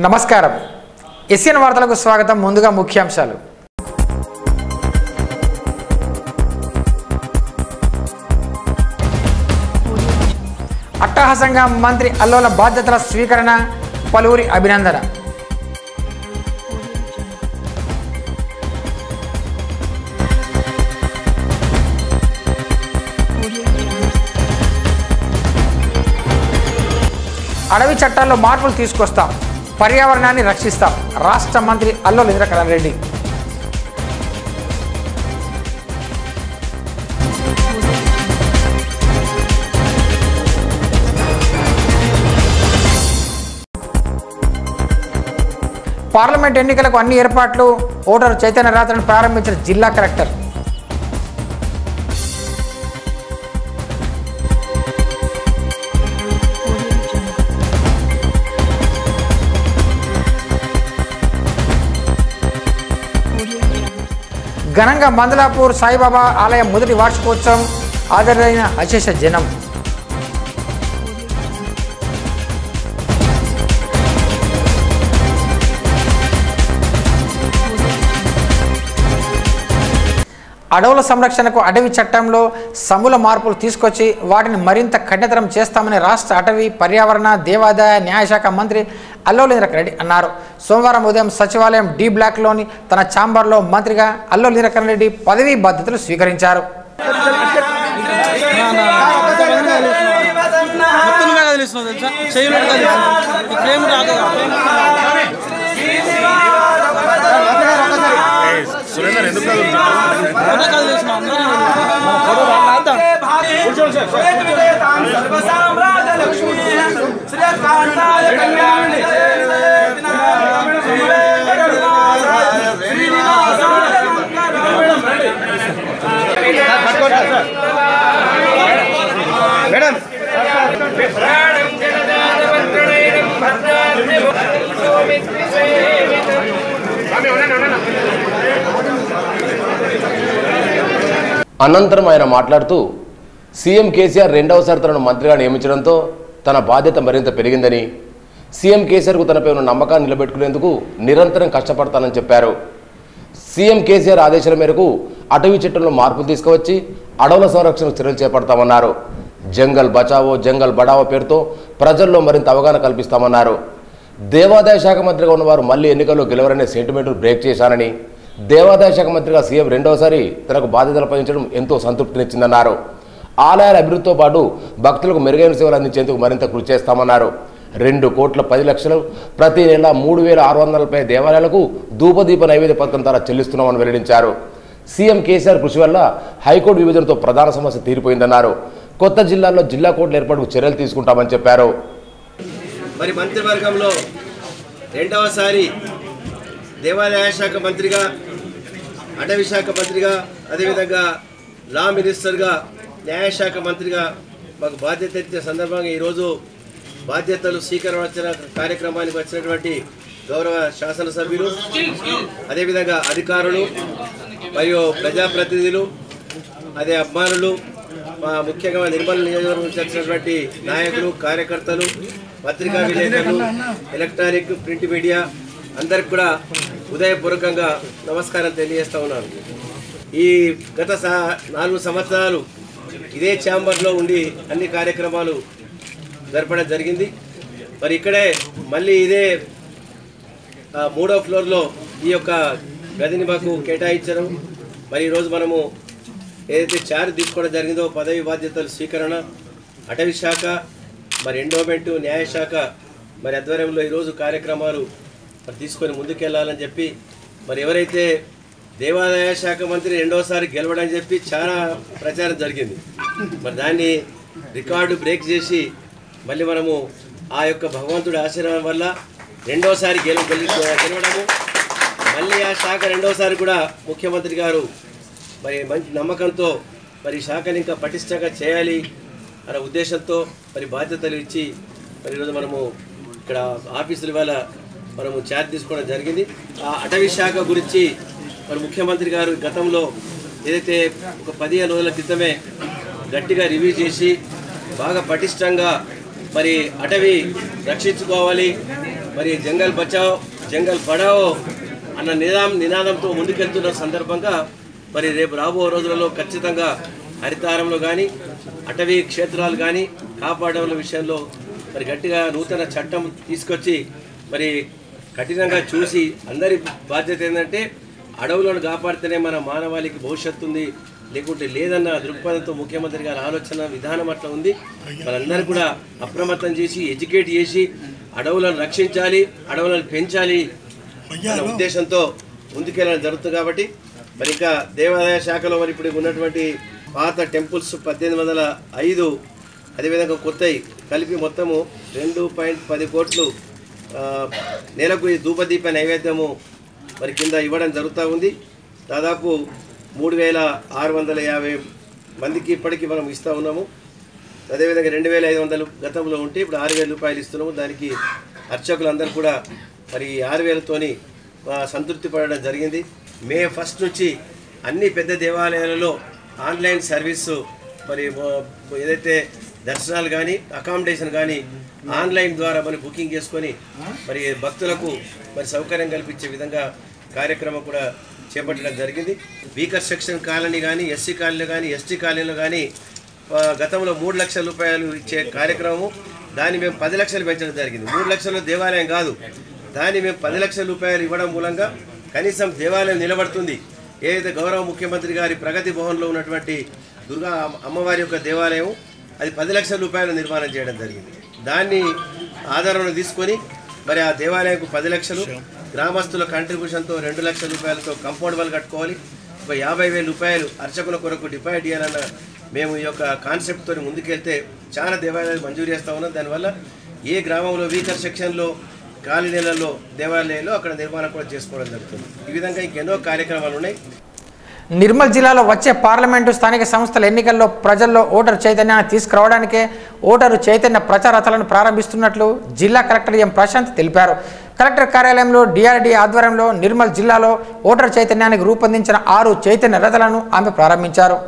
నమస్కారం ఎస్ఎన్ వార్తలకు స్వాగతం ముందుగా ముఖ్యాంశాలు అట్టహాసంగా మంత్రి అల్లోల బాధ్యతల స్వీకరణ పలువురి అభినందన అడవి చట్టాల్లో మార్పులు తీసుకొస్తాం పర్యావరణాన్ని రక్షిస్తాం రాష్ట్ర మంత్రి అల్లోల ఇంద్రకరణ్. పార్లమెంట్ ఎన్నికలకు అన్ని ఏర్పాట్లు ఓటరు చైతన్య యాత్రను ప్రారంభించిన జిల్లా కలెక్టర్. ఘనంగా మందలాపూర్ సాయిబాబా ఆలయం మొదటి వార్షికోత్సవం హాజరైన అశేష జనం. అడవుల సంరక్షణకు అటవీ చట్టంలో సమూల మార్పులు తీసుకొచ్చి వాటిని మరింత కఠినతరం చేస్తామని రాష్ట్ర అటవీ పర్యావరణ దేవాదాయ న్యాయశాఖ మంత్రి అల్లోల ఇంద్రకరణ్ అన్నారు. సోమవారం ఉదయం సచివాలయం డి బ్లాక్లోని తన ఛాంబర్లో మంత్రిగా అల్లోల ఇంద్రకరణ్ పదవీ బాధ్యతలు స్వీకరించారు. అనంతరం ఆయన మాట్లాడుతూ సీఎం కేసీఆర్ రెండవసారి తనను మంత్రిగా నియమించడంతో తన బాధ్యత మరింత పెరిగిందని, సీఎం కేసీఆర్కు తనపై ఉన్న నమ్మకాన్ని నిలబెట్టుకునేందుకు నిరంతరం కష్టపడతానని చెప్పారు. సీఎం కేసీఆర్ ఆదేశాల మేరకు అటవీ చట్టంలో మార్పులు తీసుకువచ్చి అడవుల సంరక్షణకు చర్యలు చేపడతామన్నారు. జంగల్ బచావో జంగల్ బడావో పేరుతో ప్రజల్లో మరింత అవగాహన కల్పిస్తామన్నారు. దేవాదాయ శాఖ మంత్రిగా ఉన్నవారు మళ్లీ ఎన్నికల్లో గెలవరనే సెంటిమెంట్ను బ్రేక్ చేశానని, దేవాదాయ శాఖ మంత్రిగా సీఎం రెండవసారి తనకు బాధ్యతలు అప్పగించడం ఎంతో సంతృప్తినిచ్చిందన్నారు. ఆలయాల అభివృద్ధితో పాటు భక్తులకు మెరుగైన సేవలు అందించేందుకు మరింత కృషి చేస్తామన్నారు. 2,10,00,000 ప్రతి నెల 3,640 దేవాలయాలకు ధూపదీప నైవేద్య పథకం ద్వారా చెల్లిస్తున్నామని వెల్లడించారు. సీఎం కేసీఆర్ కృషి వల్ల హైకోర్టు విభజనతో ప్రధాన సమస్య తీరిపోయిందన్నారు. కొత్త జిల్లాల్లో జిల్లా కోర్టుల ఏర్పాటుకు చర్యలు తీసుకుంటామని చెప్పారు. మరి మంత్రివర్గంలో రెండవసారి దేవాదాయ శాఖ మంత్రిగా, అటవీ శాఖ మంత్రిగా, అదేవిధంగా లా మినిస్టర్గా, న్యాయశాఖ మంత్రిగా మాకు బాధ్యత ఇచ్చే సందర్భంగా ఈరోజు బాధ్యతలు స్వీకరించిన కార్యక్రమానికి వచ్చినటువంటి గౌరవ శాసనసభ్యులు, అదేవిధంగా అధికారులు మరియు ప్రజాప్రతినిధులు, అదే అభిమానులు, ముఖ్యంగా నిర్మల్ నియోజకవర్గం నుంచి వచ్చినటువంటి నాయకులు, కార్యకర్తలు, పత్రికా విలేకరులు, ఎలక్ట్రానిక్ ప్రింట్ మీడియా అందరికి కూడా ఉదయపూర్వకంగా నమస్కారం తెలియజేస్తూ ఉన్నాను. ఈ గత 4 సంవత్సరాలు ఇదే ఛాంబర్లో ఉండి అన్ని కార్యక్రమాలు జరపడం జరిగింది. మరి ఇక్కడే మళ్ళీ ఇదే 3వ ఫ్లోర్లో ఈ యొక్క గదిని మాకు కేటాయించడం, మరి ఈరోజు మనము ఏదైతే చార్జ్ తీసుకోవడం జరిగిందో పదవి బాధ్యతల స్వీకరణ, అటవీ శాఖ, మరి ఎండోమెంటు, న్యాయశాఖ మరి ఆధ్వర్యంలో ఈరోజు కార్యక్రమాలు తీసుకొని ముందుకెళ్లాలని చెప్పి, మరి ఎవరైతే దేవాదాయ శాఖ మంత్రి రెండోసారి గెలవడని చెప్పి చాలా ప్రచారం జరిగింది. మరి దాన్ని రికార్డు బ్రేక్ చేసి మళ్ళీ మనము ఆ యొక్క భగవంతుడి ఆశీర్వాదం వల్ల రెండోసారి గెలవడము, మళ్ళీ ఆ శాఖ రెండోసారి కూడా ముఖ్యమంత్రి గారు మరి మంచి నమ్మకంతో మరి శాఖని ఇంకా పటిష్టంగా చేయాలి అనే ఉద్దేశంతో మరి బాధ్యతలు ఇచ్చి మరి ఈరోజు మనము ఇక్కడ ఆఫీసుల వల్ల మనము ఛార్జ్ తీసుకోవడం జరిగింది. ఆ అటవీ శాఖ గురించి మరి ముఖ్యమంత్రి గారు గతంలో ఏదైతే ఒక 15 రోజుల క్రితమే గట్టిగా రివ్యూ చేసి బాగా పటిష్టంగా మరి అటవీ రక్షించుకోవాలి, మరి జంగల్ బచావ్ జంగల్ పడావో అన్న నినాదంతో ముందుకెళ్తున్న సందర్భంగా మరి రేపు రాబో రోజులలో ఖచ్చితంగా హరితారంలో కానీ అటవీ క్షేత్రాలు కానీ కాపాడడం విషయంలో మరి గట్టిగా నూతన చట్టం తీసుకొచ్చి మరి కఠినంగా చూసి అందరి బాధ్యత ఏంటంటే అడవులను కాపాడితేనే మన మానవాళికి భవిష్యత్తు ఉంది, లేకుంటే లేదన్న దృక్పథంతో ముఖ్యమంత్రి గారి ఆలోచన విధానం అట్లా ఉంది. మనందరూ కూడా అప్రమత్తం చేసి ఎడ్యుకేట్ చేసి అడవులను రక్షించాలి, అడవులను పెంచాలి అన్న ఉద్దేశంతో ముందుకెళ్ళడం జరుగుతుంది. కాబట్టి మరి ఇంకా దేవాదాయ శాఖలో మరి ఇప్పుడు ఉన్నటువంటి పాత టెంపుల్స్ 1805 అదేవిధంగా కొత్తవి కలిపి మొత్తము 2.10 కోట్లు నెలకు ఈ ధూపదీప నైవేద్యము మరి కింద ఇవ్వడం జరుగుతూ ఉంది. దాదాపు 3650 మందికి ఇప్పటికీ మనం ఇస్తూ ఉన్నాము. అదేవిధంగా 2500 గతంలో ఉంటే ఇప్పుడు 6000 రూపాయలు ఇస్తున్నాము. దానికి అర్చకులందరూ కూడా మరి 6000తోని సంతృప్తి పడడం జరిగింది. మే 1 నుంచి అన్ని పెద్ద దేవాలయాలలో ఆన్లైన్ సర్వీసు మరి ఏదైతే దర్శనాలు కానీ అకామిడేషన్ కానీ ఆన్లైన్ ద్వారా మరి బుకింగ్ చేసుకొని మరి భక్తులకు మరి సౌకర్యం కల్పించే విధంగా కార్యక్రమం కూడా చేపట్టడం జరిగింది. వీకర్ సెక్షన్ కాలనీ కానీ ఎస్సీ కాలనీలో కానీ ఎస్టీ కాలనీలో కానీ గతంలో 3 లక్షల రూపాయలు ఇచ్చే కార్యక్రమము దాన్ని మేము 10 లక్షలు పెంచడం జరిగింది. 3 లక్షల దేవాలయం కాదు, దాన్ని మేము 10 లక్షల రూపాయలు ఇవ్వడం మూలంగా కనీసం దేవాలయం నిలబడుతుంది. ఏదైతే గౌరవ ముఖ్యమంత్రి గారి ప్రగతి భవన్లో ఉన్నటువంటి దుర్గా అమ్మవారి యొక్క దేవాలయం అది 10 లక్షల రూపాయలు నిర్మాణం చేయడం జరిగింది. దాన్ని ఆధారంలో తీసుకొని మరి ఆ దేవాలయంకు 10 లక్షలు, గ్రామస్తుల కంట్రిబ్యూషన్తో 2 లక్షల రూపాయలతో కంపౌండ్ వాల్ కట్టుకోవాలి, ఒక 50,000 రూపాయలు అర్చకుల కొరకు డిపాజిట్ చేయాలన్న మేము ఈ యొక్క కాన్సెప్ట్తో ముందుకెళ్తే చాలా దేవాలయాలు మంజూరు చేస్తూ ఉన్నాం. దానివల్ల ఏ గ్రామంలో వీకర్ సెక్షన్లో కాలనీలలో దేవాలయాల్లో అక్కడ నిర్మాణం కూడా చేసుకోవడం జరుగుతుంది. ఈ విధంగా ఇంకెన్నో కార్యక్రమాలు ఉన్నాయి. నిర్మల్ జిల్లాలో వచ్చే పార్లమెంటు స్థానిక సంస్థల ఎన్నికల్లో ప్రజల్లో ఓటరు చైతన్యాన్ని తీసుకురావడానికే ఓటరు చైతన్య ప్రచారతలను ప్రారంభిస్తున్నట్లు జిల్లా కలెక్టర్ ఎం ప్రశాంత్ తెలిపారు. కలెక్టర్ కార్యాలయంలో డిఆర్డీ ఆధ్వర్యంలో నిర్మల్ జిల్లాలో ఓటరు చైతన్యానికి రూపొందించిన 6 చైతన్య రథాలను ఆమె ప్రారంభించారు.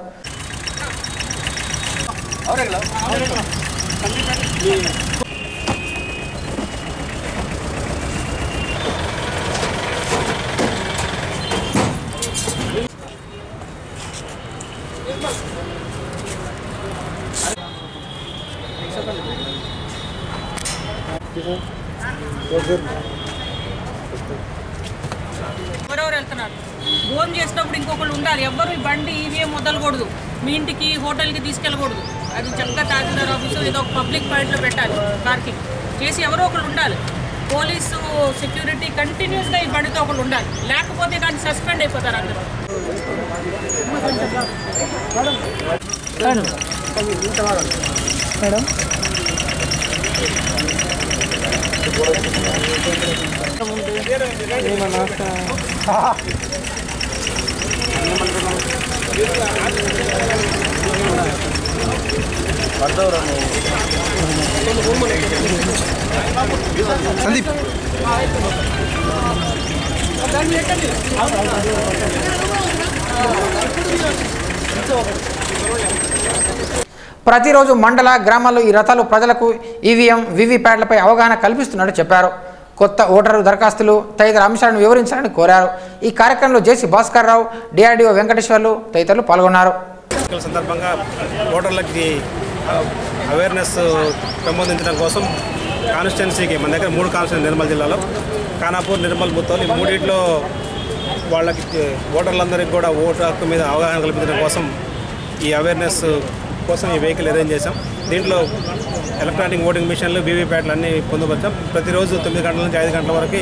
ఎవరెవరు వెళ్తున్నారు ఫోన్ చేసినప్పుడు ఇంకొకళ్ళు ఉండాలి. ఎవ్వరు ఈ బండి ఈవీఎం వదలకూడదు, మీ ఇంటికి హోటల్కి తీసుకెళ్ళకూడదు. అది చక్కగా తహసీల్దార్ ఆఫీసు ఏదో ఒక పబ్లిక్ పాయింట్లో పెట్టాలి, పార్కింగ్ చేసి ఎవరో ఒకళ్ళు ఉండాలి. పోలీసు సెక్యూరిటీ కంటిన్యూస్గా ఈ బండితో ఒకళ్ళు ఉండాలి, లేకపోతే కానీ సస్పెండ్ అయిపోతారు అందరూ. మేడం సందీప్ ప్రతిరోజు మండల గ్రామాల్లో ఈ రథాలు ప్రజలకు ఈవీఎం వీవీప్యాట్లపై అవగాహన కల్పిస్తున్నట్టు చెప్పారు. కొత్త ఓటరు దరఖాస్తులు తదితర అంశాలను వివరించాలని కోరారు. ఈ కార్యక్రమంలో జేసీ భాస్కర్ రావు, డిఆర్డీఓ వెంకటేశ్వర్లు తదితరులు పాల్గొన్నారు. సందర్భంగా ఓటర్లకి అవేర్నెస్ పెంపొందించడం కోసం కాన్స్టిట్యున్సీకి మన దగ్గర 3 కాన్స్టిట్యున్సీ నిర్మల్ జిల్లాలో ఖానాపూర్, నిర్మల్, ముత్తోల్, ఈ మూడింటిలో వాళ్ళకి ఓటర్లందరికీ కూడా ఓటు హక్కు మీద అవగాహన కల్పించడం కోసం ఈ అవేర్నెస్ కోసం ఈ వెహికల్ అరేంజ్ చేశాం. దీంట్లో ఎలక్ట్రానిక్ ఓటింగ్ మిషన్లు, వీవీప్యాట్లు అన్నీ పొందుపరిచాం. ప్రతిరోజు 9 గంటల నుంచి 5 గంటల వరకు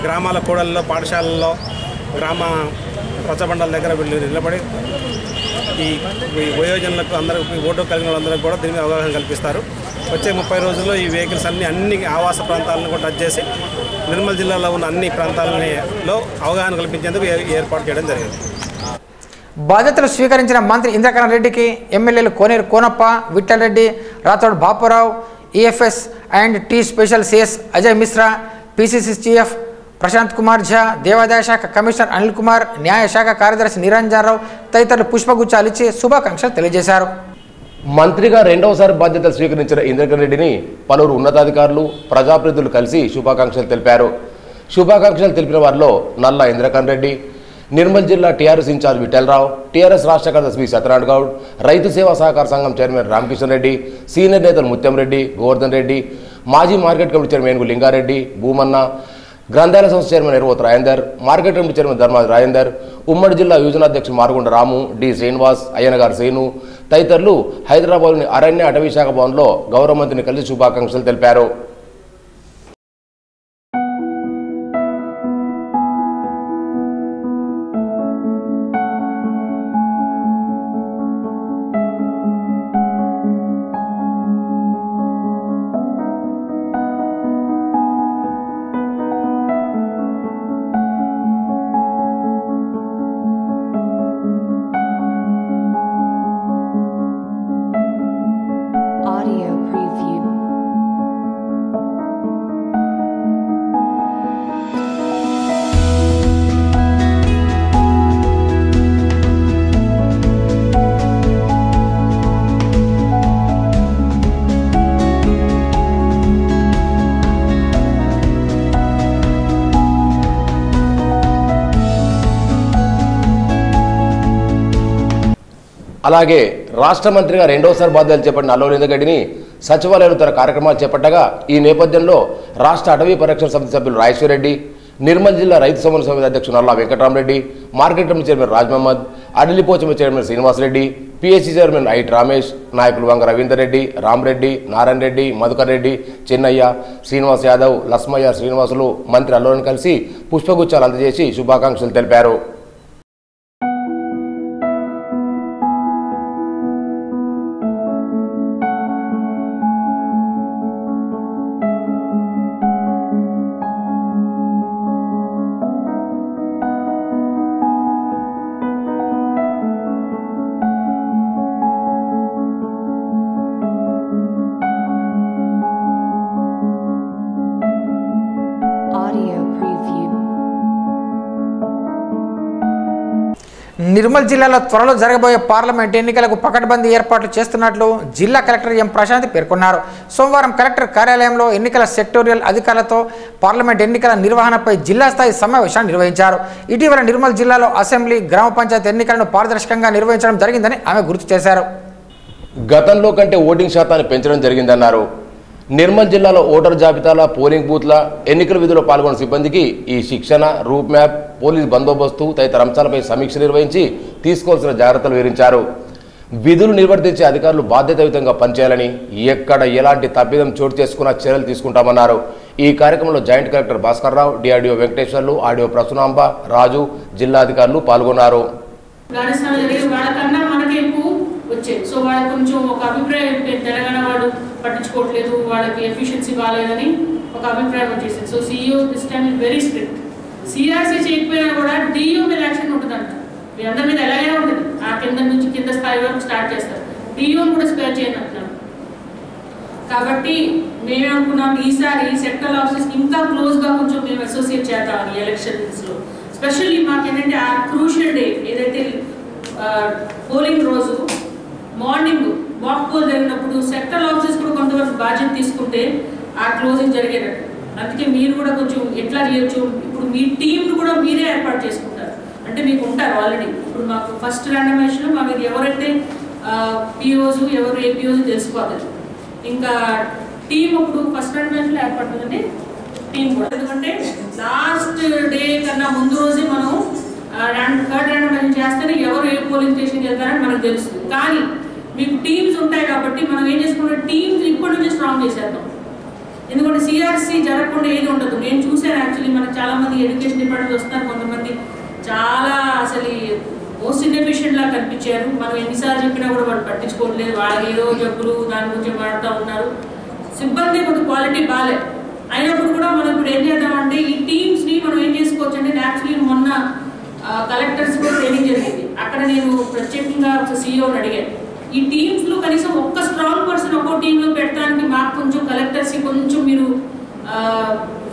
గ్రామాల కూడల్లో, పాఠశాలల్లో, గ్రామ రచ్చబండల దగ్గర వీళ్ళు నిలబడి ఈ వయోజనులకు అందరికీ ఓటు కలిగిన వాళ్ళందరికీ కూడా దీని మీద అవగాహన కల్పిస్తారు. వచ్చే 30 రోజుల్లో ఈ వెహికల్స్ అన్ని ఆవాస ప్రాంతాలను కూడా టచ్ చేసి నిర్మల్ జిల్లాలో ఉన్న అన్ని ప్రాంతాలలో అవగాహన కల్పించేందుకు ఏర్పాటు చేయడం జరిగింది. బాధ్యతలు స్వీకరించిన మంత్రి ఇంద్రకరణ్ రెడ్డికి ఎమ్మెల్యేలు Koneru Konappa, Vithal Reddy, Rathod Bapurao, EFS and T special CS Ajay Mishra, PCC chief Prashant Kumar Jha, దేవాదాయ శాఖ కమిషనర్ అనిల్ కుమార్, న్యాయశాఖ కార్యదర్శి నిరంజన్ రావు తదితరులు పుష్పగుచ్చాలిచ్చి శుభాకాంక్షలు తెలియజేశారు. మంత్రిగా రెండవసారి బాధ్యతలు స్వీకరించిన ఇంద్రకరణ్ రెడ్డిని పలువురు ఉన్నతాధికారులు ప్రజాప్రతినిధులు కలిసి శుభాకాంక్షలు తెలిపారు. శుభాకాంక్షలు తెలిపిన వారిలో నల్ల ఇంద్రకరణ్ రెడ్డి, నిర్మల్ జిల్లా టీఆర్ఎస్ ఇన్ఛార్జ్ విఠలరావు, టీఆర్ఎస్ రాష్ట్ర కార్యదర్శి సత్యనారాయణ గౌడ్, రైతు సేవా సహకార సంఘం చైర్మన్ రామకిషన్ రెడ్డి, సీనియర్ నేతలు ముత్యం రెడ్డి, గోవర్ధన్ రెడ్డి, మాజీ మార్కెట్ కమిటీ చైర్మన్ ఏనుగు లింగారెడ్డి, భూమన్న, గ్రంథాలయ సంస్థ chairman Eruvoth Rajender, market committee chairman Dharmaji Rajender, ఉమ్మడి జిల్లా యువజనాధ్యక్షుడు మారుగుండ రాము, డి శ్రీనివాస్, అయ్యనగారు శ్రీను తదితరులు హైదరాబాద్లోని అరణ్య అటవీ శాఖ భవన్లో గౌరవ మంత్రిని కలిసి శుభాకాంక్షలు తెలిపారు. Audio preview. అలాగే రాష్ట్ర మంత్రిగా రెండోసారి బాధ్యతలు చేపట్టిన అల్లోలి ఇంద్రకరణ్రెడ్డిని సచివాలయంలో తన కార్యక్రమాలు చేపట్టగా ఈ నేపథ్యంలో రాష్ట్ర అటవీ పరిరక్షణ సమితి సభ్యులు రాజేశ్వరరెడ్డి, నిర్మల్ జిల్లా రైతు సమన్వయ సమితి అధ్యక్షుడు Nalla Venkataramareddy, market committee chairman Raj Mohammad, Adilipochamma chairman Srinivasareddy, PSC chairman Ait Ramesh, నాయకులు వంగ రవీందర్ రెడ్డి, రామరెడ్డి, నారాయణ రెడ్డి, మధుకర్ రెడ్డి, చిన్నయ్య, శ్రీనివాస్ యాదవ్, లస్మయ్య, శ్రీనివాసులు మంత్రి అల్లోలిని కలిసి పుష్పగుచ్చాలు అందజేసి శుభాకాంక్షలు తెలిపారు. Audio preview. నిర్మల్ జిల్లాలో త్వరలో జరగబోయే పార్లమెంట్ ఎన్నికలకు పకడ్బందీ ఏర్పాట్లు చేస్తున్నట్లు జిల్లా కలెక్టర్ ఎం ప్రశాంత్ పేర్కొన్నారు. సోమవారం కలెక్టర్ కార్యాలయంలో ఎన్నికల సెక్టోరియల్ అధికారులతో పార్లమెంట్ ఎన్నికల నిర్వహణపై జిల్లా స్థాయి సమావేశాన్ని నిర్వహించారు. ఇటీవల నిర్మల్ జిల్లాలో అసెంబ్లీ, గ్రామ పంచాయతీ ఎన్నికలను పారదర్శకంగా నిర్వహించడం జరిగిందని ఆమె గుర్తు చేశారు. గతంలో కంటే ఓటింగ్ శాతాన్ని పెంచడం జరిగిందన్నారు. నిర్మల్ జిల్లాలో ఓటర్ జాబితాల, పోలింగ్ బూత్ల, ఎన్నికల విధుల్లో పాల్గొన్న సిబ్బందికి ఈ శిక్షణ, రూట్ మ్యాప్, పోలీస్ బందోబస్తు తదితర అంశాలపై సమీక్ష నిర్వహించి తీసుకోవాల్సిన జాగ్రత్తలు వివరించారు. విధులు నిర్వర్తించే అధికారులు బాధ్యతాయుతంగా పనిచేయాలని, ఎక్కడ ఎలాంటి తప్పిదం చోటు చేసుకున్నా చర్యలు తీసుకుంటామన్నారు. ఈ కార్యక్రమంలో joint collector Bhaskar Rao, DRDO Venkateswarlu, RDO Prasunamba, రాజు, జిల్లా అధికారులు పాల్గొన్నారు. వచ్చేది. సో వాళ్ళకి కొంచెం ఒక అభిప్రాయం తెలంగాణ వాడు పట్టించుకోవట్లేదు, వాళ్ళకి ఎఫిషియన్సీ బాగాలేదని ఒక అభిప్రాయం వచ్చేసింది. So CEO this time is very strict. CRC చేయకపోయినా కూడా డిఇఓ మీద యాక్షన్ ఉంటుందంట. మీ అందరి మీద ఎలాగే ఉంటుంది, ఆ కింద నుంచి కింద స్థాయి వరకు స్టార్ట్ చేస్తారు. డిఇఓని కూడా స్పేర్ చేయని అంటున్నారు. కాబట్టి మేమేమనుకున్నాం, ఈసారి సెక్టర్ ఆఫీసెస్కి ఇంకా క్లోజ్గా కొంచెం మేము అసోసియేట్ చేద్దామని ఎలక్షన్స్లో. స్పెషల్లీ మాకేంటంటే ఆ క్రూషియల్ డే ఏదైతే పోలింగ్ రోజు మార్నింగ్ వాక్ పోల్ జరిగినప్పుడు సెక్టర్ ఆఫీసెస్ కూడా కొంతవరకు బాధ్యత తీసుకుంటే ఆ క్లోజింగ్ జరిగేటట్టు. అందుకే మీరు కూడా కొంచెం ఎట్లా చేయొచ్చు, ఇప్పుడు మీ టీంను కూడా మీరే ఏర్పాటు చేసుకుంటారు. అంటే మీకు ఉంటారు ఆల్రెడీ. ఇప్పుడు మాకు ఫస్ట్ ర్యాండమైజేషన్లో మా మీరు ఎవరైతే పిఓస్ ఎవరు ఏపీఓస్ తెలుసుకోవాలి. ఇంకా టీం ఇప్పుడు ఫస్ట్ ర్యాండమైజేషన్లో ఏర్పడుతుందంటే టీం కూడా, ఎందుకంటే లాస్ట్ డే కన్నా ముందు రోజే మనం థర్డ్ ర్యాండమైజేషన్ చేస్తేనే ఎవరు ఏ పోలింగ్ స్టేషన్కి వెళ్తారని మనకు తెలుస్తుంది. కానీ మీకు టీమ్స్ ఉంటాయి కాబట్టి మనం ఏం చేసుకుంటాం, టీమ్స్ ఇప్పటి నుంచి స్ట్రాంగ్ చేసేద్దాం. ఎందుకంటే సిఆర్సీ జరగకుండా ఏది ఉండదు. నేను చూశాను యాక్చువల్లీ, మనకు చాలా మంది ఎడ్యుకేషన్ డిపార్ట్మెంట్ వస్తున్నారు, కొంతమంది చాలా అసలు మోస్ట్ ఇన్ఎఫిషియెంట్ లా కనిపించారు. మనం ఎన్నిసార్లు చెప్పినా కూడా వాళ్ళు పట్టించుకోవట్లేదు. వాళ్ళకి ఏదో జబ్బులు దాని గురించి మాడుతూ ఉన్నారు. సిబ్బంది కొంచెం క్వాలిటీ బాగాలేదు. అయినప్పుడు కూడా మనం ఇప్పుడు ఏం చేద్దామంటే ఈ టీమ్స్ని మనం ఏం చేసుకోవచ్చు అంటే, యాక్చువల్లీ మొన్న కలెక్టర్స్ కూడా ట్రైనింగ్ జరిగింది. అక్కడ నేను ప్రత్యేకంగా సిఇఓని అడిగాను, ఈ టీమ్స్లో కనీసం ఒక్క స్ట్రాంగ్ పర్సన్ ఒక్కో టీంలో పెట్టడానికి మాకు కొంచెం కలెక్టర్స్కి కొంచెం మీరు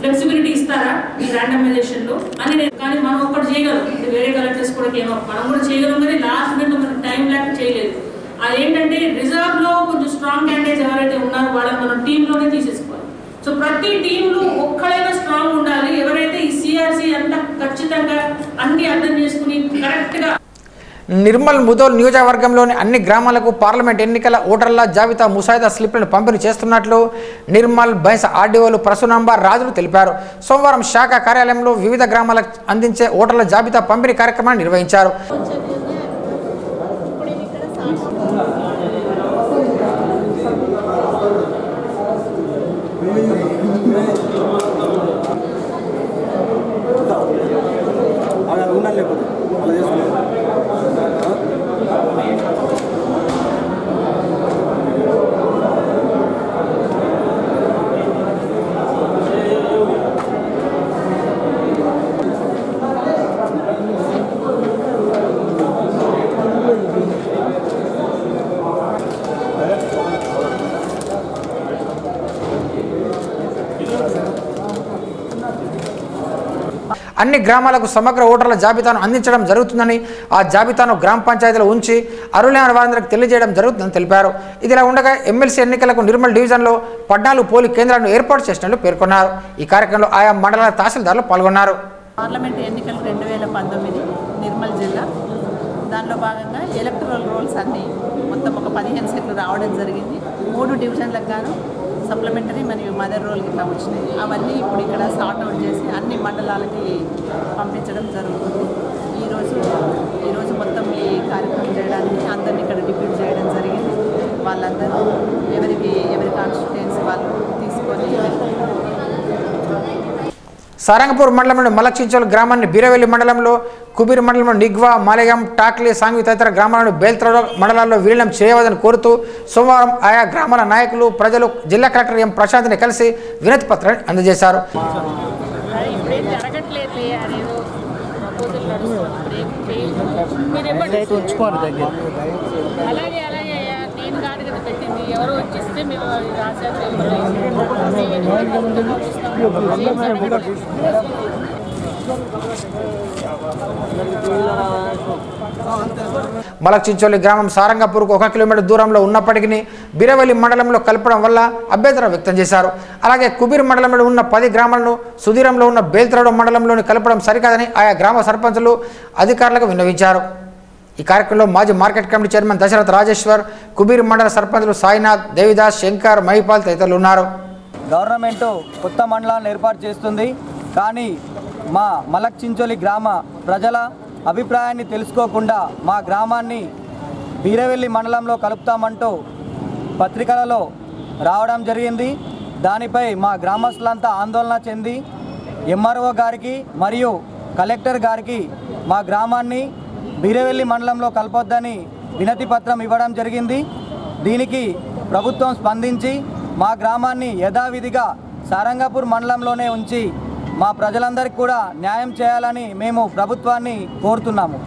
ఫ్లెక్సిబిలిటీ ఇస్తారా ఈ ర్యాండమైజేషన్లో అని నేను. కానీ మనం ఒక్కటి చేయగలం, వేరే కలెక్టర్స్ కూడా మనం కూడా చేయగలం. కానీ లాస్ట్ మినిట్ మనకు టైం లేక చేయలేదు. అదేంటంటే రిజర్వ్లో కొంచెం స్ట్రాంగ్ క్యాండిడేట్స్ ఎవరైతే ఉన్నారో వాళ్ళని మనం టీంలోనే తీసేసుకోవాలి. సో ప్రతి టీంలో ఒక్కడైనా స్ట్రాంగ్ ఉండాలి. ఎవరైతే ఈ సిఆర్సీ అంతా ఖచ్చితంగా అన్ని అర్థం చేసుకుని కరెక్ట్గా. నిర్మల్ ముదోల్ నియోజకవర్గంలోని అన్ని గ్రామాలకు పార్లమెంట్ ఎన్నికల ఓటర్ల జాబితా ముసాయిదా స్లిప్లను పంపిణీ చేస్తున్నట్లు నిర్మల్ బైంస ఆర్డీఓలు ప్రసునాంబ రాజులు తెలిపారు. సోమవారం శాఖ కార్యాలయంలో వివిధ గ్రామాలకు అందించే ఓటర్ల జాబితా పంపిణీ కార్యక్రమాన్ని నిర్వహించారు. అన్ని గ్రామాలకు సమగ్ర ఓటర్ల జాబితాను అందించడం జరుగుతుందని, ఆ జాబితాను గ్రామ పంచాయతీలో ఉంచి అర్హులైన వారందరికీ తెలియజేయడం జరుగుతుందని తెలిపారు. ఇదిలా ఉండగా ఎమ్మెల్సీ ఎన్నికలకు నిర్మల్ డివిజన్లో 14 పోలింగ్ కేంద్రాలను ఏర్పాటు చేసినట్లు పేర్కొన్నారు. ఈ కార్యక్రమంలో ఆయా మండలాల తహసీల్దార్లు పాల్గొన్నారు. పార్లమెంట్ ఎన్నికలు 2019 నిర్మల్ జిల్లా, దానిలో భాగంగా ఎలక్టరల్ రోల్స్ అన్నీ మొత్తం ఒక 15 సెట్లు రావడం జరిగింది. 3 డివిజన్లకు గాను సప్లిమెంటరీ మరియు మదర్ రోల్ ఇట్లా వచ్చినాయి. అవన్నీ ఇప్పుడు ఇక్కడ సార్ట్ అవుట్ చేసి అన్ని మండలాలకి పంపించడం జరుగుతుంది. ఈరోజు మొత్తం ఈ కార్యక్రమం చేయడానికి అందరినీ ఇక్కడ డిప్యూట్ చేయడం జరిగింది. వాళ్ళందరూ ఎవరి కాన్స్టిట్యుయెన్సీ వాళ్ళు తీసుకొని. సారంగపూర్ మండలంలోని మలక్షించోల్ గ్రామాన్ని బీరవెల్లి మండలంలో, కుబీర్ మండలంలో నిగ్వా, మాలయం, టాక్లీ, సాంగ్వి తదితర గ్రామాలను బేల్త్రోడ మండలాల్లో విలీనం చేయవద్దని కోరుతూ సోమవారం ఆయా గ్రామాల నాయకులు, ప్రజలు జిల్లా కలెక్టర్ ఎం ప్రశాంత్ని కలిసి వినతి పత్రాన్ని అందజేశారు. పెట్టింది ఎవరు వచ్చేస్తే మేము మలక్షించోలి గ్రామం సారంగపూర్కు 1 కిలోమీటర్ దూరంలో ఉన్నప్పటికీ బీరవెల్లి మండలంలో కలపడం వల్ల అభ్యంతరం వ్యక్తం చేశారు. అలాగే కుబీర్ మండలంలో ఉన్న 10 గ్రామాలను సుదూరంలో ఉన్న బేల్త్రోడ మండలంలోని కలపడం సరికాదని ఆయా గ్రామ సర్పంచులు అధికారులకు విన్నవించారు. ఈ కార్యక్రమంలో మాజీ market committee chairman Dashrath Rajeshwar, Kubeer మండల సర్పంచులు సాయినాథ్, దేవిదాస్, శంకర్, మహిపాల్ తదితరులు ఉన్నారు. గవర్నమెంట్ కొత్త మండలాలను ఏర్పాటు చేస్తుంది, కానీ మా మలక్షించోలి గ్రామ ప్రజల అభిప్రాయాన్ని తెలుసుకోకుండా మా గ్రామాన్ని బీరవెల్లి మండలంలో కలుపుతామంటూ పత్రికలలో రావడం జరిగింది. దానిపై మా గ్రామస్తులంతా ఆందోళన చెంది ఎంఆర్ఓ గారికి మరియు కలెక్టర్ గారికి మా గ్రామాన్ని బీరవెల్లి మండలంలో కలపొద్దని వినతి పత్రం ఇవ్వడం జరిగింది. దీనికి ప్రభుత్వం స్పందించి మా గ్రామాన్ని యథావిధిగా సారంగపూర్ మండలంలోనే ఉంచి మా ప్రజలందరికీ కూడా న్యాయం చేయాలని మేము ప్రభుత్వాన్ని కోరుతున్నాము.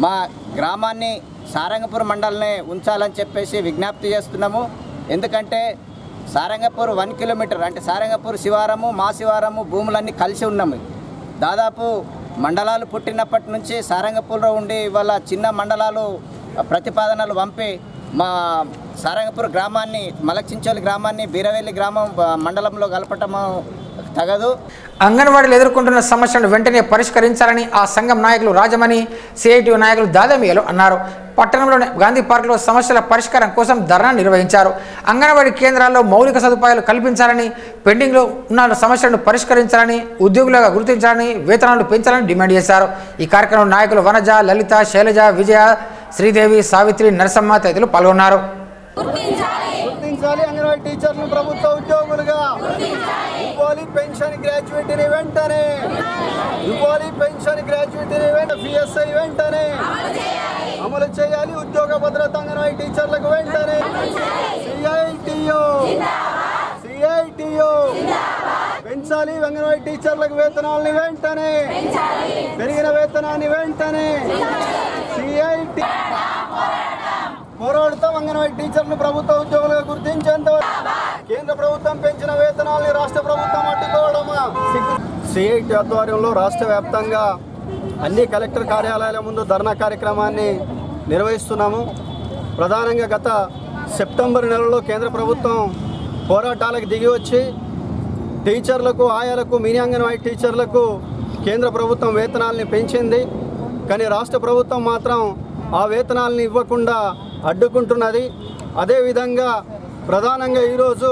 మా గ్రామాన్ని సారంగపూర్ మండలనే ఉంచాలని చెప్పేసి విజ్ఞప్తి చేస్తున్నాము. ఎందుకంటే సారంగపూర్ 1 కిలోమీటర్ అంటే సారంగపూర్ శివారము, మా శివారము భూములన్నీ కలిసి ఉన్నాము. దాదాపు మండలాలు పుట్టినప్పటి నుంచి సారంగపూర్లో ఉండి ఇవాళ చిన్న మండలాలు ప్రతిపాదనలు పంపి మా సారంగపూర్ గ్రామాన్ని, మలక్షించోలి గ్రామాన్ని బీరవెల్లి గ్రామం మండలంలో కలపటము తగదు. అంగన్వాడీలు ఎదుర్కొంటున్న సమస్యలను వెంటనే పరిష్కరించాలని ఆ సంఘం నాయకులు రాజమణి, సిఐటియు నాయకులు దాదామియాలు అన్నారు. పట్టణంలోని గాంధీ పార్కులో సమస్యల పరిష్కారం కోసం ధర్నా నిర్వహించారు. అంగన్వాడీ కేంద్రాల్లో మౌలిక సదుపాయాలు కల్పించాలని, పెండింగ్లో ఉన్న సమస్యలను పరిష్కరించాలని, ఉద్యోగులుగా గుర్తించాలని, వేతనాలు పెంచాలని డిమాండ్ చేశారు. ఈ కార్యక్రమంలో నాయకులు వనజ, లలిత, శైలజ, విజయ, శ్రీదేవి, సావిత్రి, నరసమ్మ తదితరులు పాల్గొన్నారు. గుర్తించాలి అంగన్వాడీ టీచర్లు ప్రభుత్వ ఉద్యోగులుగా, ఇవ్వాలి పెన్షన్ గ్రాడ్యుయేటీని వెంటనే, ఇవ్వాలి పెన్షన్ గ్రాడ్యుయేటీని పిఎస్ఐ వెంటనే అమలు చేయాలి. ఉద్యోగ భద్రత అంగన్వాడీ టీచర్లకు వెంటనే. సిఐటియు పెంచాలి అంగన్వాడీ టీచర్లకు వేతనాలని వెంటనే, పెరిగిన వేతనాన్ని వెంటనే. సిఐటి పోరాడుతాం. అంగన్వాడీ టీచర్లు ప్రభుత్వ ఉద్యోగులుగా గుర్తించేంత కేంద్ర ప్రభుత్వం పెంచిన వేతనాల్ని రాష్ట్ర ప్రభుత్వం అడ్డుకోవడమా? సిఐటి ఆధ్వర్యంలో రాష్ట్ర వ్యాప్తంగా అన్ని కలెక్టర్ కార్యాలయాల ముందు ధర్నా కార్యక్రమాన్ని నిర్వహిస్తున్నాము. ప్రధానంగా గత సెప్టెంబర్ నెలలో కేంద్ర ప్రభుత్వం పోరాటాలకు దిగి వచ్చి టీచర్లకు, ఆయాలకు, మినీ అంగన్వాడీ టీచర్లకు కేంద్ర ప్రభుత్వం వేతనాలని పెంచింది. కానీ రాష్ట్ర ప్రభుత్వం మాత్రం ఆ వేతనాలని ఇవ్వకుండా అడ్డుకుంటున్నది. అదేవిధంగా ప్రధానంగా ఈరోజు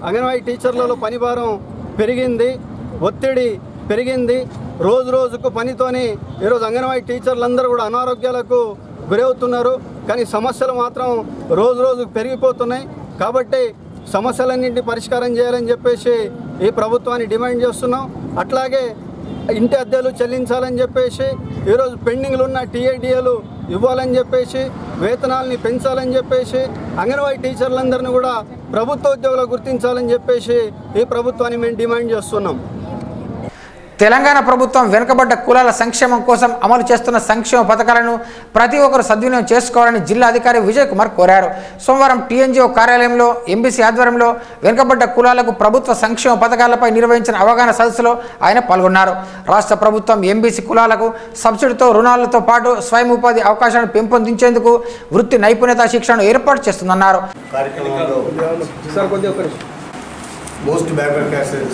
అంగన్వాడీ టీచర్లలో పనిభారం పెరిగింది, ఒత్తిడి పెరిగింది. రోజు రోజుకు పనితోని ఈరోజు అంగన్వాడీ టీచర్లందరూ కూడా అనారోగ్యాలకు గురవుతున్నారు. కానీ సమస్యలు మాత్రం రోజు రోజుకు పెరిగిపోతున్నాయి. కాబట్టి సమస్యలన్నింటినీ పరిష్కారం చేయాలని చెప్పేసి ఈ ప్రభుత్వాన్ని డిమాండ్ చేస్తున్నాం. అట్లాగే ఇంటి అద్దెలు చెల్లించాలని చెప్పేసి, ఈరోజు పెండింగ్లు ఉన్న టీఏడిఏలు ఇవ్వాలని చెప్పేసి, వేతనాలని పెంచాలని చెప్పేసి, అంగన్వాడీ టీచర్లందరినీ కూడా ప్రభుత్వ ఉద్యోగులు గుర్తించాలని చెప్పేసి ఈ ప్రభుత్వాన్ని మేము డిమాండ్ చేస్తున్నాం. తెలంగాణ ప్రభుత్వం వెనుకబడ్డ కులాల సంక్షేమం కోసం అమలు చేస్తున్న సంక్షేమ పథకాలను ప్రతి ఒక్కరు సద్వినియోగం చేసుకోవాలని జిల్లా అధికారి విజయ్ కుమార్ కోరారు. సోమవారం టీఎన్జిఓ కార్యాలయంలో ఎంబీసీ ఆధ్వర్యంలో వెనుకబడ్డ కులాలకు ప్రభుత్వ సంక్షేమ పథకాలపై నిర్వహించిన అవగాహన సదస్సులో ఆయన పాల్గొన్నారు. రాష్ట్ర ప్రభుత్వం ఎంబీసీ కులాలకు సబ్సిడీతో రుణాలతో పాటు స్వయం ఉపాధి అవకాశాలను పెంపొందించేందుకు వృత్తి నైపుణ్యత శిక్షణను ఏర్పాటు చేస్తుందన్నారు. మోస్ట్ బ్యాక్వర్డ్ క్లాసెస్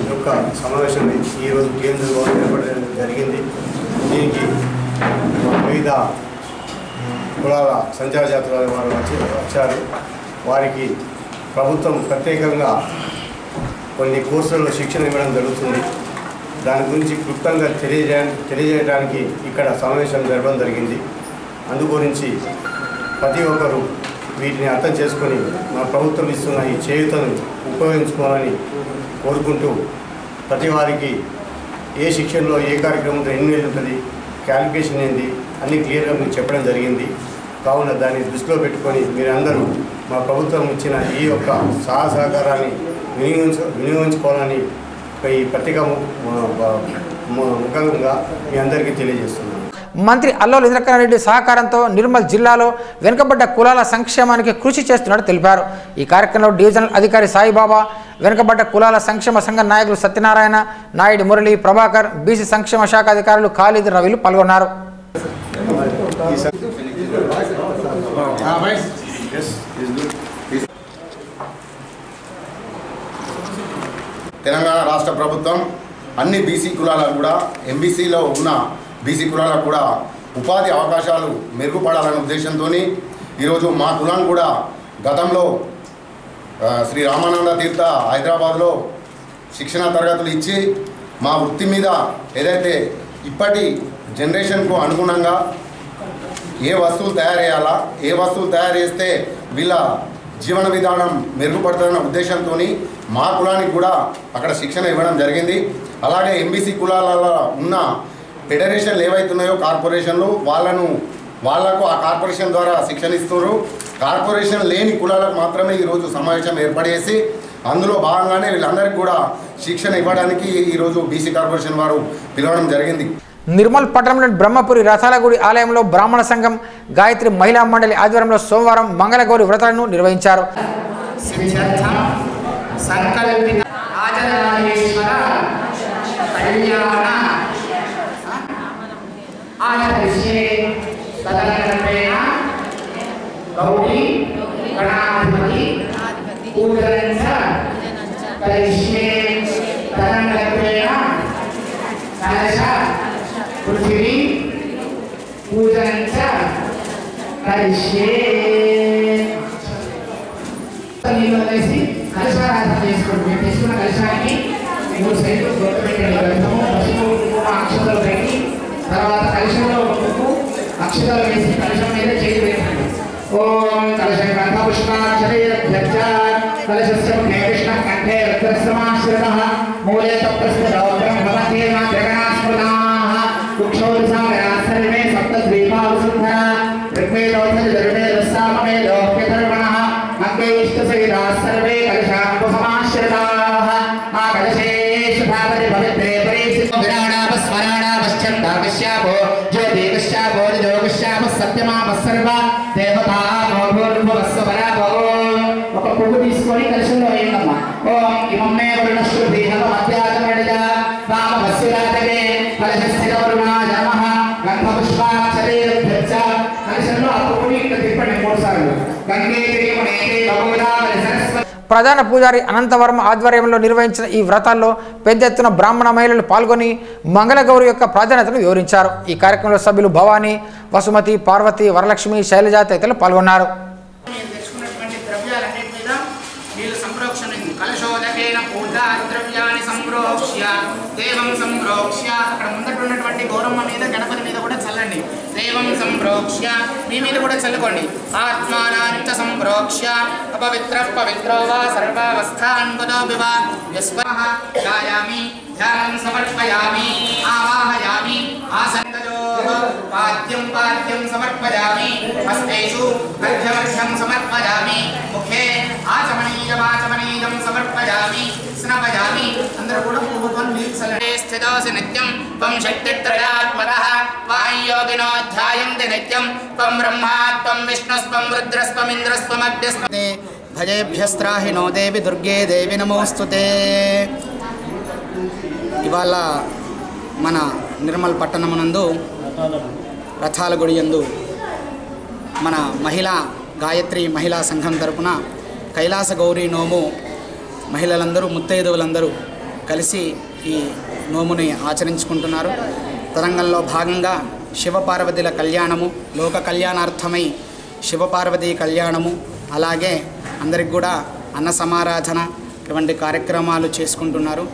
యొక్క సమావేశం ఈరోజు టీఎన్జిఓ ఏర్పడడం జరిగింది. దీనికి వివిధ కులాల సంచార జాతర వారు వచ్చారు. వారికి ప్రభుత్వం ప్రత్యేకంగా కొన్ని కోర్సులలో శిక్షణ ఇవ్వడం జరుగుతుంది. దాని గురించి క్లుప్తంగా తెలియజేయడానికి ఇక్కడ సమావేశం జరపడం జరిగింది. అందుగురించి ప్రతి ఒక్కరూ వీటిని అర్థం చేసుకొని మా ప్రభుత్వం ఇస్తున్న ఈ చేయూతను ఉపయోగించుకోవాలని కోరుకుంటూ, ప్రతి వారికి ఏ శిక్షణలో ఏ కార్యక్రమంలో ఎన్ని నెలలు ఉంటుంది, క్వాలిఫికేషన్ ఏంది అన్నీ క్లియర్గా మీకు చెప్పడం జరిగింది. కావున దాన్ని దృష్టిలో పెట్టుకొని మీరందరూ మా ప్రభుత్వం ఇచ్చిన ఈ యొక్క సహకారాన్ని వినియోగించుకోవాలని ఈ పత్రిక ముఖంగా మీ అందరికీ తెలియజేస్తున్నాను. మంత్రి అల్లోల ఇంద్రకరణ్ సహకారంతో నిర్మల్ జిల్లాలో వెనుకబడ్డ కులాల సంక్షేమానికి కృషి చేస్తున్నట్టు తెలిపారు. ఈ కార్యక్రమంలో డివిజనల్ అధికారి సాయిబాబా, వెనుకబడ్డ కులాల సంక్షేమ సంఘ నాయకులు సత్యనారాయణ, నాయుడు మురళి, ప్రభాకర్, బీసీ సంక్షేమ శాఖ అధికారులు ఖాళీద్ రవిలు పాల్గొన్నారు. తెలంగాణ రాష్ట్ర ప్రభుత్వం అన్ని బీసీ కులాలకు కూడా, ఎంబీసీలో ఉన్న బీసీ కులాలకు కూడా ఉపాధి అవకాశాలు మెరుగుపడాలనే ఉద్దేశంతో ఈరోజు మా కులం కూడా గతంలో శ్రీ రామానంద తీర్థ హైదరాబాద్లో శిక్షణ తరగతులు ఇచ్చి మా వృత్తి మీద ఏదైతే ఇప్పటి జనరేషన్కు అనుగుణంగా ఏ వస్తువులు తయారు చేయాలా, ఏ వస్తువులు తయారు చేస్తే వీళ్ళ జీవన విధానం మెరుగుపడుతుందన్న ఉద్దేశంతో మా కులానికి కూడా అక్కడ శిక్షణ ఇవ్వడం జరిగింది. అలాగే ఎంబీసీ కులాలలో ఉన్న ఫెడరేషన్లు ఏవైతున్నాయో కార్పొరేషన్లు వాళ్లకు ఆ కార్పొరేషన్ ద్వారా శిక్షణ ఇస్తున్నారు. కార్పొరేషన్ లేని కులాలకు మాత్రమే ఈరోజు సమావేశం ఏర్పాటు చేసి అందులో భాగంగానే వీళ్ళందరికీ కూడా శిక్షణ ఇవ్వడానికి ఈరోజు బీసీ కార్పొరేషన్ వారు పిలవడం జరిగింది. నిర్మల్ పట్టణంలోని బ్రహ్మపురి రథాలగుడి ఆలయంలో బ్రాహ్మణ సంఘం గాయత్రి మహిళా మండలి ఆధ్వర్యంలో సోమవారం మంగళగౌరి వ్రతాలను నిర్వహించారు. తీసుకున్న కలిశానికి మూడు సైడ్లు గొప్ప అక్షతలు పెట్టి తర్వాత కలిశంలో అక్షతలు వేసి కలిశం మీద చేయి పెట్టండి. ఓం కలశం కంఠపుష్పాక్షరే కలశస్య ముఖే కృష్ణ కంఠే రుద్రస్తమాశ్రితః మూలే తప్రస్మృతౌ బ్రహ్మవతే జగన్నాస్మృతాః కుక్షౌరసాగరా సర్వే సప్తద్వీపావసుంధర ఋగ్వేదోత్తరవేదస్సామవేదోప్యధర్మణః అంగైష్టసహితా సర్వే కలశాంబుసమాశ్రితాః ఆ కలశేషు భావతి పవిత్రే పరిసిద్ధ విరాణాపస్మరాణాపశ్చందాకశ్యాపో జ్యోతికశ్యాపో నిజోకశ్యాప సత్యమాపస్సర్వ దేవతామో భూర్భువస్వ పరాభో. ఒక పువ్వు తీసుకొని కలశంలో వేయండమ్మా. ఓం ఇమమ్మే వరుణశ్రుతి హవమధ్యాగమణిజ రామవస్యురాతగే కలశస్థితవరుణాయ నమః గంధపుష్పాక్షరే కలశంలో ఆ పువ్వుని ఇట్లా తిప్పండి 3 సార్లు. ప్రధాన పూజారి అనంతవర్మ ఆధ్వర్యంలో నిర్వహించిన ఈ వ్రతాల్లో పెద్ద ఎత్తున బ్రాహ్మణ మహిళలు పాల్గొని మంగళగౌరి యొక్క ప్రాధాన్యతను వివరించారు. ఈ కార్యక్రమంలో సభ్యులు భవానీ, వసుమతి, పార్వతి, వరలక్ష్మి, శైలజ తదితరులు పాల్గొన్నారు. అక్కడ ముందట ఉన్నటువంటి గౌరమ్మ మీద గణపతి మీద కూడా చల్లండి. దేవం సంప్రోక్ష్య మీ మీద కూడా చల్లుకోండి. ఆత్మానాంచ సంప్రోక్ష్య అపవిత్ర పవిత్రో వా సర్వావస్థాన్ పదోపి వా యస్వః గాయామి ధ్యానం సమర్పయామి ఆవాహయామి ఆసన్నజోః పాద్యం పాద్యం సమర్పయామి హస్తేషు అర్ఘ్యమర్ఘ్యం సమర్పయామి ముఖే ఆచమనీయమాచమనీయం సమర్పయామి స్నపయామి. అందరూ కూడా పూర్వం నీల్సలే స్థితోసి నిత్యం త్వం శక్తిత్రయాత్మరః వాయుయోగినో ధ్యాయంతి నిత్యం త్వం బ్రహ్మా త్వం విష్ణుస్త్వం రుద్రస్త్వం ఇంద్రస్త్వం అగ్నిస్త్వం భజేభ్యస్త్రాహినో దేవి దుర్గే దేవి నమోస్తుతే. ఇవాళ మన నిర్మల్ పట్టణమునందు రథాల గుడి యందు మన గాయత్రి మహిళా సంఘం తరపున కైలాస గౌరీ నోము మహిళలందరూ ముత్తైదువులందరూ కలిసి ఈ నోముని ఆచరించుకుంటున్నారు. తరంగంలో భాగంగా శివపార్వతుల కళ్యాణము, లోక కళ్యాణార్థమై శివపార్వతీ కళ్యాణము, అలాగే అందరికి కూడా అన్న సమారాధన ఇటువంటి కార్యక్రమాలు చేసుకుంటున్నారు.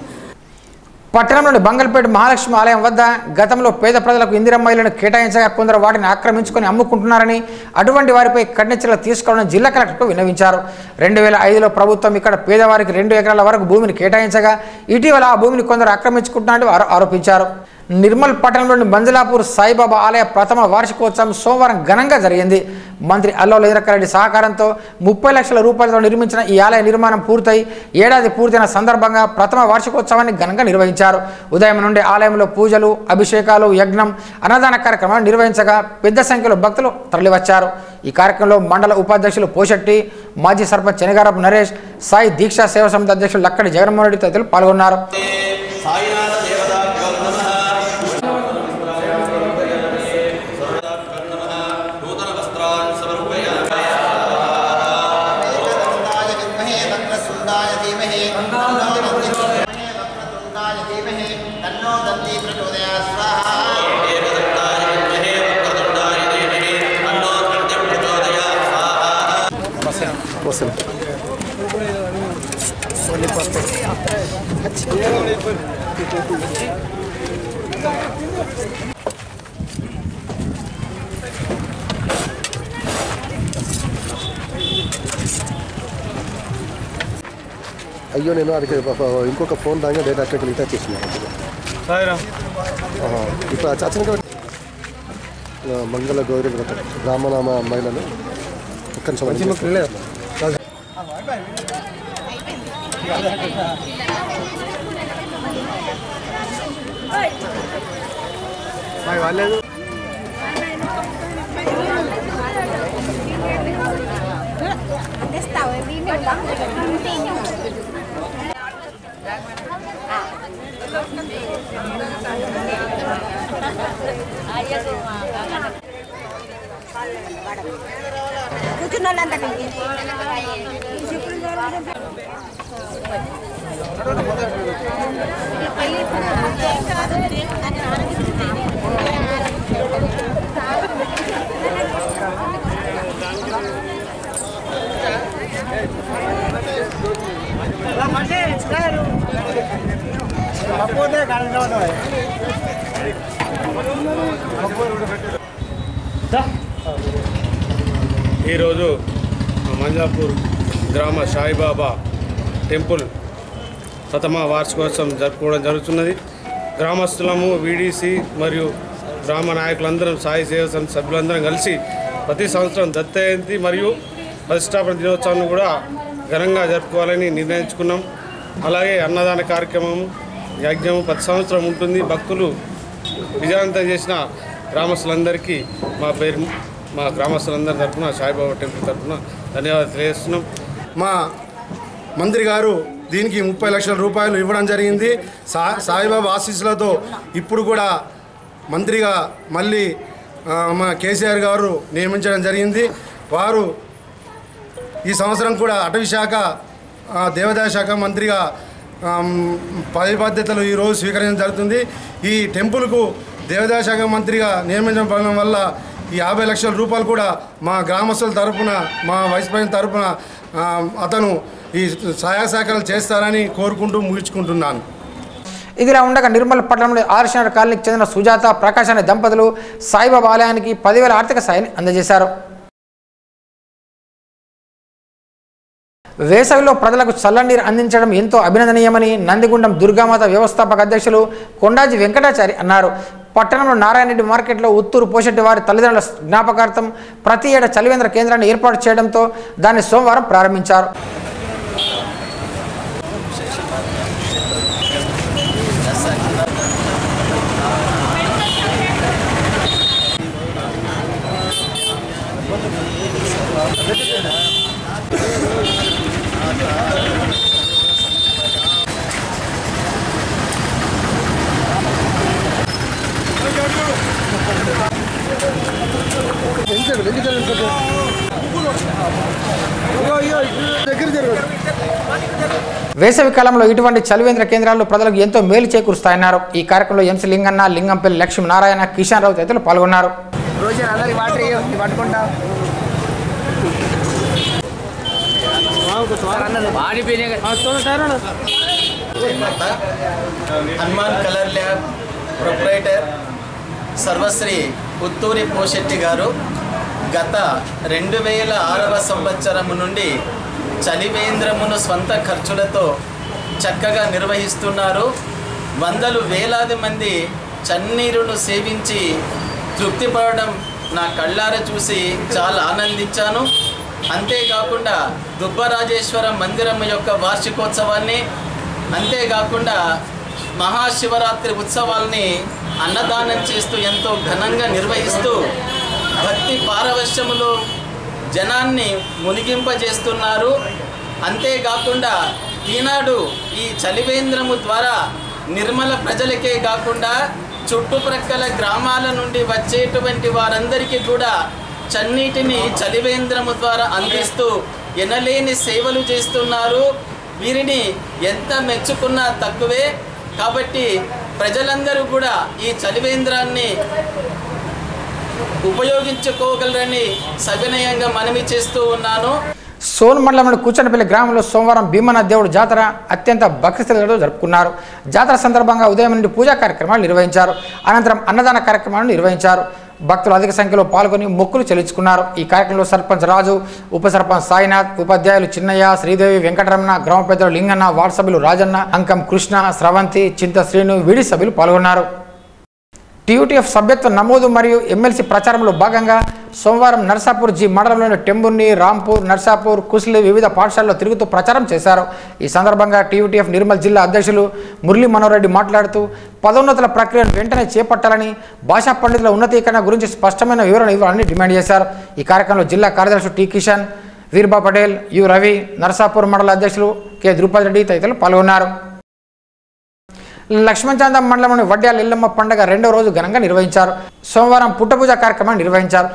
పట్టణంలోని బంగల్పేట మహాలక్ష్మి ఆలయం వద్ద గతంలో పేద ప్రజలకు ఇందిరమ్మ ఇళ్లను కేటాయించగా కొందరు వాటిని ఆక్రమించుకొని అమ్ముకుంటున్నారని, అటువంటి వారిపై కఠిన చర్యలు తీసుకోవాలని జిల్లా కలెక్టర్కు విన్నవించారు. 2005లో ప్రభుత్వం ఇక్కడ పేదవారికి 2 ఎకరాల వరకు భూమిని కేటాయించగా ఇటీవల ఆ భూమిని కొందరు ఆక్రమించుకుంటున్నారని వారు ఆరోపించారు. నిర్మల్ పట్టణంలోని బంజలాపూర్ సాయిబాబా ఆలయ ప్రథమ వార్షికోత్సవం సోమవారం ఘనంగా జరిగింది. మంత్రి అల్లోల ఇంద్రకరెడ్డి సహకారంతో 30 లక్షల రూపాయలతో నిర్మించిన ఈ ఆలయ నిర్మాణం పూర్తయి ఏడాది పూర్తయిన సందర్భంగా ప్రథమ వార్షికోత్సవాన్ని ఘనంగా నిర్వహించారు. ఉదయం నుండి ఆలయంలో పూజలు, అభిషేకాలు, యజ్ఞం, అన్నదాన కార్యక్రమాలు నిర్వహించగా పెద్ద సంఖ్యలో భక్తులు తరలివచ్చారు. ఈ కార్యక్రమంలో మండల ఉపాధ్యక్షులు పోషెట్టి, మాజీ సర్పంచ్ చెనగారపు నరేష్, సాయి దీక్షా సేవా సమితి అధ్యక్షులు లక్కడి జగన్మోహన్ రెడ్డి తదితరులు పాల్గొన్నారు. అయ్యో నేను అది ఇంకొక ఫోన్ దాకా డేటా అక్కడికి రీఛార్జ్ చేసినాను. ఇప్పుడు అచ్చనక మంగళ గౌరీ వ్రతం రామనామ అమ్మాయిలను వాళ్ళేదు ఈరోజు మంజాపూర్ గ్రామ సాయిబాబా టెంపుల్ ప్రథమ వార్షికోత్సవం జరుపుకోవడం జరుగుతున్నది. గ్రామస్తులము, వీడీసీ మరియు గ్రామ నాయకులందరం, సాయి సేవ సమితి సభ్యులందరం కలిసి ప్రతి సంవత్సరం దత్త జయంతి మరియు ప్రతిష్టాపన దినోత్సవాన్ని కూడా ఘనంగా జరుపుకోవాలని నిర్ణయించుకున్నాం. అలాగే అన్నదాన కార్యక్రమం, యజ్ఞం ప్రతి సంవత్సరం ఉంటుంది. భక్తులు విజయవంతం చేసిన గ్రామస్తులందరికీ మా గ్రామస్తులందరి తరఫున సాయిబాబా టెంపుల్ తరఫున ధన్యవాదాలు తెలియజేస్తున్నాం. మా మంత్రి గారు దీనికి 30 లక్షల రూపాయలు ఇవ్వడం జరిగింది. సాయిబాబా ఆశీస్సులతో ఇప్పుడు కూడా మంత్రిగా మళ్ళీ మా కేసీఆర్ గారు నియమించడం జరిగింది. వారు ఈ సంవత్సరం కూడా అటవీ శాఖ దేవాదాయ శాఖ మంత్రిగా పదవి బాధ్యతలు ఈరోజు స్వీకరించడం జరుగుతుంది. ఈ టెంపుల్కు దేవాదాయ శాఖ మంత్రిగా నియమించబడడం వల్ల ఈ 50 లక్షల రూపాయలు కూడా మా గ్రామస్తుల తరఫున మా వైస్ ప్రెసిడెంట్ తరఫున అతను ఈ సహాయ సహకారాలు చేస్తారని కోరుకుంటూ ముగించుకుంటున్నాను. ఇదిలా ఉండగా నిర్మల్ పట్టణంలో ఆర్షనర్ కాలనీకి చెందిన సుజాత ప్రకాష్ అనే దంపతులు సాయిబాబా ఆలయానికి 10,000 ఆర్థిక సాయాన్ని అందజేశారు. వేసవిలో ప్రజలకు చల్లనీరు అందించడం ఎంతో అభినందనీయమని నందిగుండం దుర్గామాత వ్యవస్థాపక అధ్యక్షులు కొండాజీ వెంకటాచారి అన్నారు. పట్టణంలో నారాయణరెడ్డి మార్కెట్లో ఉత్తూరు పోషెట్టి వారి తల్లిదండ్రుల జ్ఞాపకార్థం ప్రతి ఏటా చలివేంద్ర కేంద్రాన్ని ఏర్పాటు చేయడంతో దాన్ని సోమవారం ప్రారంభించారు. వేసవి కాలంలో ఇటువంటి చలివేంద్ర కేంద్రాలు ప్రజలకు ఎంతో మేలు చేకూరుస్తాయన్నారు. ఈ కార్యక్రమంలో ఎంసీ లింగన్న, లింగంపల్లి లక్ష్మీనారాయణ, కిషన్ రావు తదితరులు పాల్గొన్నారు. Hanuman colour lab proprietor Sarvashri Utturi Poshetti గారు గత 2006వ సంవత్సరం నుండి చలివేంద్రమును స్వంత ఖర్చులతో చక్కగా నిర్వహిస్తున్నారు. వందలు వేలాది మంది చన్నీరును సేవించి తృప్తిపడడం నా కళ్ళారా చూసి చాలా ఆనందించాను. అంతేకాకుండా దుబ్బరాజేశ్వర మందిరం యొక్క వార్షికోత్సవాన్ని, అంతేకాకుండా మహాశివరాత్రి ఉత్సవాల్ని అన్నదానం చేస్తూ ఎంతో ఘనంగా నిర్వహిస్తూ భక్తి పారవశ్యములో జనాన్ని మునిగింపజేస్తున్నారు. అంతేకాకుండా ఈనాడు ఈ చలివేంద్రము ద్వారా నిర్మల ప్రజలకే కాకుండా చుట్టుప్రక్కల గ్రామాల నుండి వచ్చేటువంటి వారందరికీ కూడా చన్నీటిని చలివేంద్రము ద్వారా అందిస్తూ ఎనలేని సేవలు చేస్తున్నారు. వీరిని ఎంత మెచ్చుకున్నా తక్కువే. కాబట్టి ప్రజలందరూ కూడా ఈ చలివేంద్రాన్ని ఉపయోగించుకోగలరని సవినయంగా మనవి చేస్తూ ఉన్నాను. సోన్ మండలంలోని కూచనపల్లి గ్రామంలో సోమవారం భీమనాథ్ దేవుడు జాతర అత్యంత భక్తిశ్రద్ధలతో జరుపుకున్నారు. జాతర సందర్భంగా ఉదయం నుండి పూజా కార్యక్రమాలు నిర్వహించారు. అనంతరం అన్నదాన కార్యక్రమాలను నిర్వహించారు. భక్తులు అధిక సంఖ్యలో పాల్గొని మొక్కులు చెల్లించుకున్నారు. ఈ కార్యక్రమంలో సర్పంచ్ రాజు, ఉప సర్పంచ్ సాయినాథ్, ఉపాధ్యాయులు చిన్నయ్య, శ్రీదేవి, వెంకటరమణ, గ్రామ పెద్దలు లింగన్న, వార్డు సభ్యులు రాజన్న, అంకం కృష్ణ, స్రవంతి, చింత శ్రీను, విడి సభ్యులు పాల్గొన్నారు. టీయూటీఎఫ్ సభ్యత్వ నమోదు మరియు ఎమ్మెల్సీ ప్రచారంలో భాగంగా సోమవారం నర్సాపూర్ జీ మండలంలోని టెంబుర్ని, రాంపూర్, నర్సాపూర్, కుస్లి వివిధ పాఠశాలలో తిరుగుతూ ప్రచారం చేశారు. ఈ సందర్భంగా టీయూటీఎఫ్ నిర్మల్ జిల్లా అధ్యక్షులు మురళీ మనోహర్ రెడ్డి మాట్లాడుతూ పదోన్నతుల ప్రక్రియను వెంటనే చేపట్టాలని, భాషా పండితుల ఉన్నతీకరణ గురించి స్పష్టమైన వివరణ ఇవ్వాలని డిమాండ్ చేశారు. ఈ కార్యక్రమంలో జిల్లా కార్యదర్శి టి కిషన్, వీర్బా పటేల్, యు రవి, నర్సాపూర్ మండల అధ్యక్షులు కె ద్రుపది రెడ్డి తదితరులు పాల్గొన్నారు. లక్ష్మణచాంద మండలంలోని వడ్డ్యాల ఇల్లమ్మ పండుగ 2వ రోజు ఘనంగా నిర్వహించారు. సోమవారం పుట్టపూజ కార్యక్రమాన్ని నిర్వహించారు.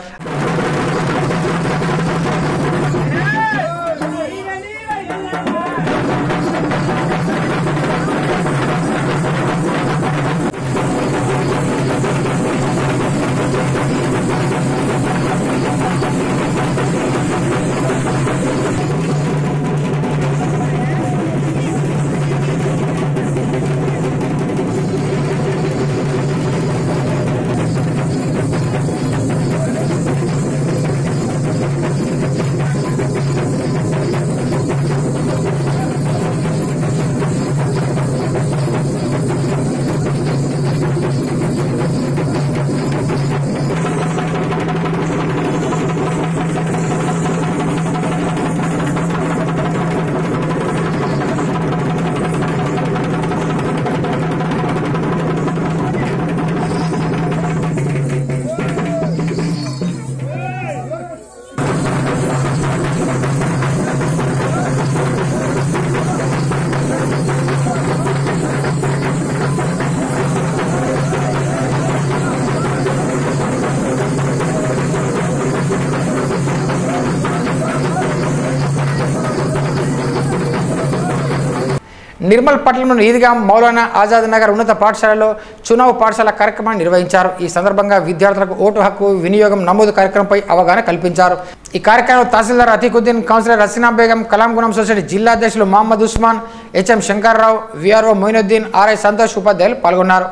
నిర్మల్ పట్టణంలోని ఈద్గాం మౌలానా ఆజాద్ నగర్ ఉన్నత పాఠశాలలో చునావ్ పాఠశాల కార్యక్రమాన్ని నిర్వహించారు. ఈ సందర్భంగా విద్యార్థులకు ఓటు హక్కు వినియోగం నమోదు కార్యక్రమంపై అవగాహన కల్పించారు. ఈ కార్యక్రమంలో తహసీల్దార్ అతీకుద్దీన్, కౌన్సిలర్ హసీనా బేగం, కలాంగుణం సొసైటీ జిల్లా అధ్యక్షులు Mohammed Usman, HM Shankarrao, VRO Moinuddin, RI Santosh ఉపాధ్యాయులు పాల్గొన్నారు.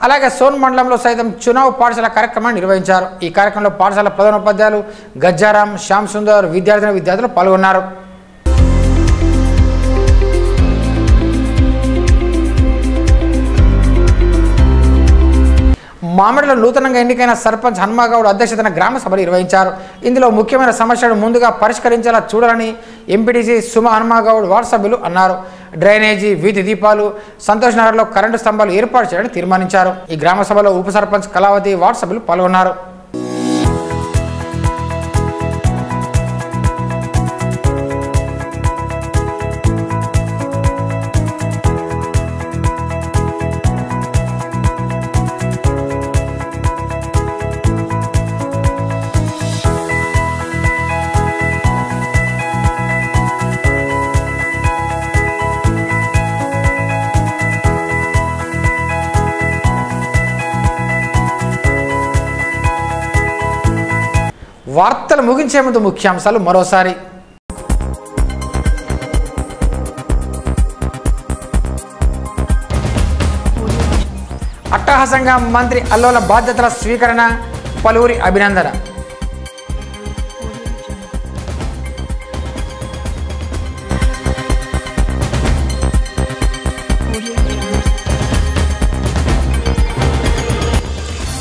అలాగే సోన్ మండలంలో సైతం చునావ్ పాఠశాల కార్యక్రమాన్ని నిర్వహించారు. ఈ కార్యక్రమంలో పాఠశాల ప్రధానోపాధ్యాయులు గజ్జారాం, శ్యామ్ సుందర్, విద్యార్థులు పాల్గొన్నారు. మామిడిలో నూతనంగా ఎన్నికైన సర్పంచ్ హనుమాగౌడ్ అధ్యక్షతన గ్రామ సభ నిర్వహించారు. ఇందులో ముఖ్యమైన సమస్యలను ముందుగా పరిష్కరించేలా చూడాలని ఎంపీటీసీ సుమ హనుమాగౌడ్ వార్డు సభ్యులు అన్నారు. డ్రైనేజీ, వీధి దీపాలు, సంతోష్ నగర్లో కరెంటు స్తంభాలు ఏర్పాటు చేయాలని తీర్మానించారు. ఈ గ్రామ సభలో ఉప సర్పంచ్ కళావతి, వార్డు సభ్యులు పాల్గొన్నారు. వార్తలు ముగించే ముందు ముఖ్యాంశాలు మరోసారి. అట్టహాసంగా మంత్రి అల్లోల బాధ్యతల స్వీకరణ, పలువురి అభినందన.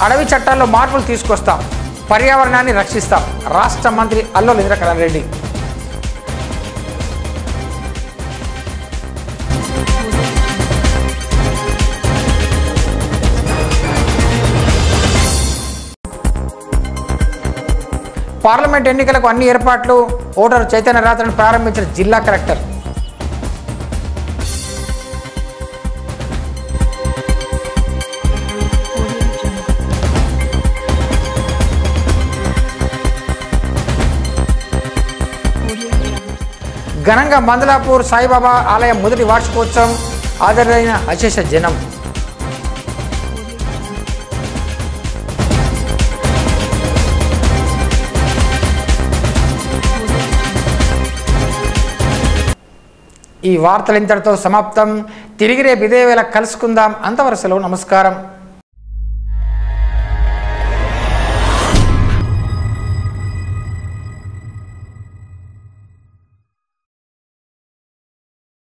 అడవి చట్టాల్లో మార్పులు తీసుకొస్తాం, పర్యావరణాన్ని రక్షిస్తాం, రాష్ట్ర మంత్రి అల్లోల ఇంద్రకరణ్ రెడ్డి. పార్లమెంట్ ఎన్నికలకు అన్ని ఏర్పాట్లు, ఓటరు చైతన్య యాత్రను ప్రారంభించిన జిల్లా కలెక్టర్. ఘనంగా మందలాపూర్ సాయిబాబా ఆలయం మొదటి వార్షికోత్సవం, హాజరైన అశేష జనం. ఈ వార్తలు ఇంతటితో సమాప్తం. తిరిగి రేపు ఇదే వేళ కలుసుకుందాం. అంతవరకు సెలవు. నమస్కారం.